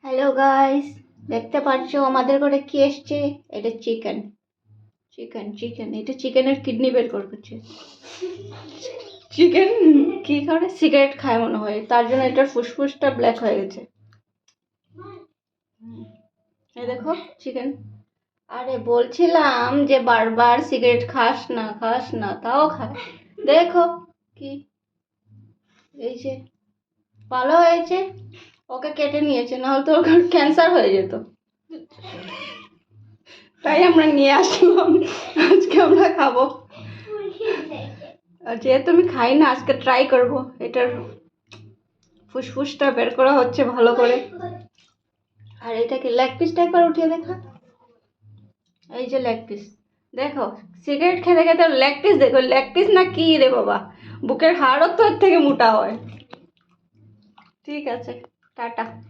Hello guys, দেখতে পাচ্ছ আমাদের ঘরে কি এসছে? এটা চিকেন চিকেন চিকেন এটা চিকেনের কিডনি বের করছে। চিকেন কি করে? সিগারেট খায় মনে হয়, তার জন্য এটার ফুসফুসটা ব্ল্যাক হয়ে গেছে। এই দেখো চিকেন। আরে বলছিলাম যে বারবার সিগারেট খাস না, তাও খায়। দেখো কি, এই যে ভালো হয়েছে, ওকে কেটে নিয়েছে, নাহলে তো ওর ক্যান্সার হয়ে যেত। তাই আমরা নিয়ে আসলাম, আজকে আমরা খাবো। আর যেহেতু আমি খাই না, আজকে ট্রাই করব। এটার ফুসফুসটা বের করা হচ্ছে ভালো করে। আর এটাকে লেগ পিসটা একবার উঠিয়ে দেখা। এই যে লেগ পিস, দেখো সিগারেট খেতে খেতে লেগ পিস, দেখো লেগ পিস না কি রে বাবা, বুকের হাড়ও তো এর থেকে মোটা হয়। ঠিক আছে, টাটা।